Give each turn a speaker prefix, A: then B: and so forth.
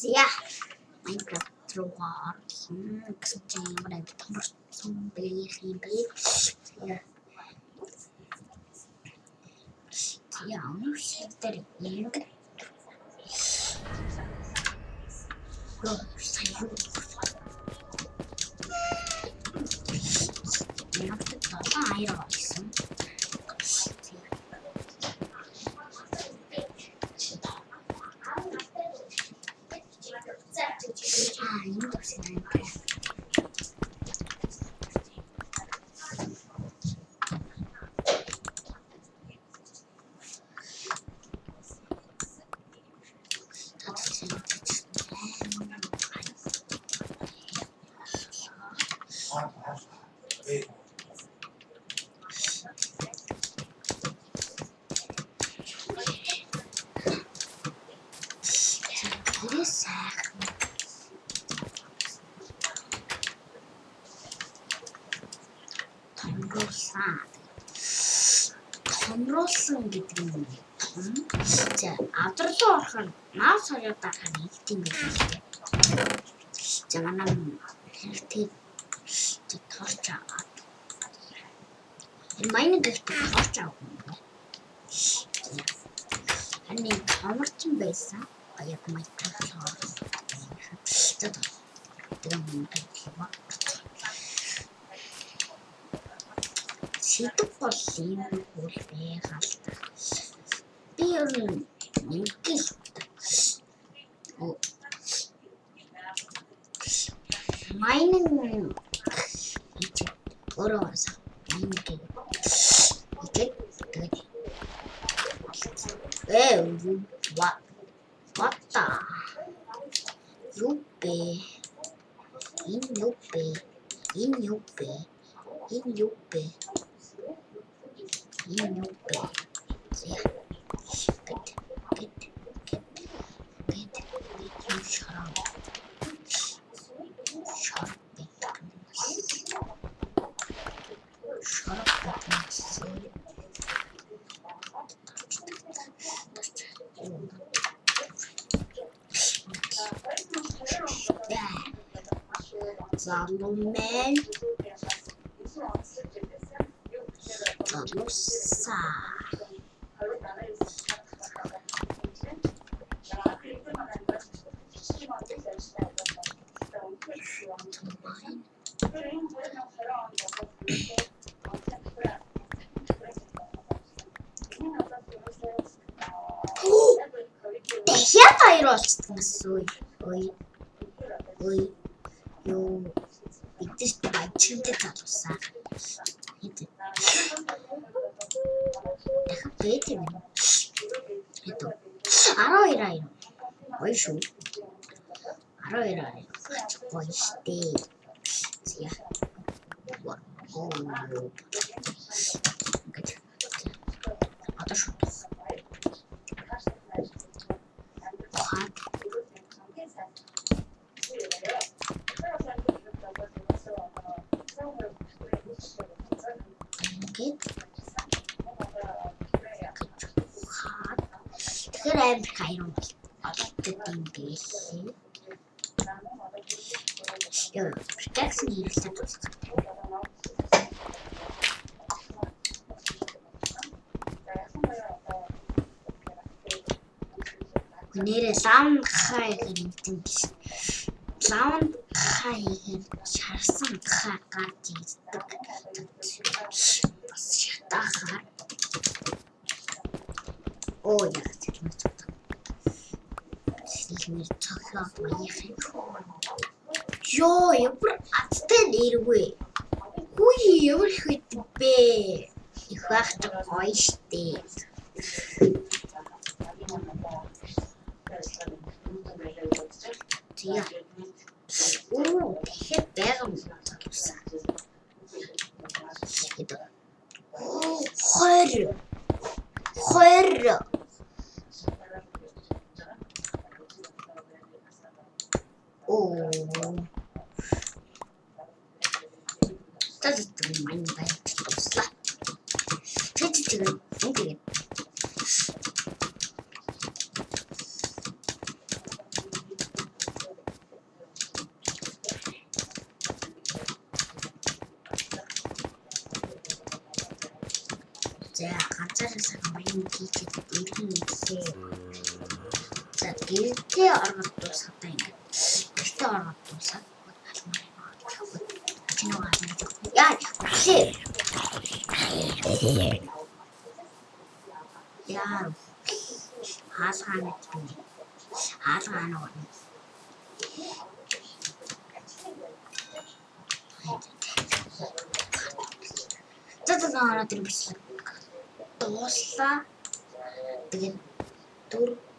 A: Ja, Minecraft roar. Kısımca buraya bir tamırsın bir. Ya. Ya onu sildireyim. Yok, sayıyorum. Yaptık da ayrı olsun. Aynı da senin. Tomrosan гэдэг юм. За, авдралуу орох нь наа соёотаа хань хэлтийм байх. За, манай хэрэгтэй торч аваад. Энэ майнинг гэхдээ торч авах. Они амарчин байсан. Яг Minecraft хоо. За, тэгвэл Сэтг бол юм үл байгаа л та. Би ер нь ингээл майнинг өөрөө майнинг what the Залумен залуса дахиад хоёр болчихсон гэсэн ой ёо бидээс бачинтэй залуусаа дахиад бэт юм хэд 12 ой шүү 12 гоё штэ зя одоо шүү тэгэхээр амар хайрын бол олддог юм билээ. Яа, пикакс нэрэлтэй дууссан. Нэрээ лавн хай гэдэг юм. Лавн хай гэдэг шарсан хай гарч ирдэг. Бас шатахаар. Оо яа, тэгмээ цогт. Сэлмэр цогтоод маяхан. Ёо, ямар аттай нэргүй. Хүй, ямар их бэ? Их байх ч гоё штэ. Тиа. Оо, тэгэхэд байгаа юм залуусаа. Это. Оо, хойр. Оо. Тэд маань баярлалаа. Тэд ингээд ганцаараа самрын тийчээд ирэн ирлээ. За гэртээ ороод дуусахтаа ингээд гэртээ ороод дуусаад яа үхлээ. Яа хаалгаа мэдвэ. Хаалгаа нөө. За ороод ирсэн. Дууслаа. Тэгээд 4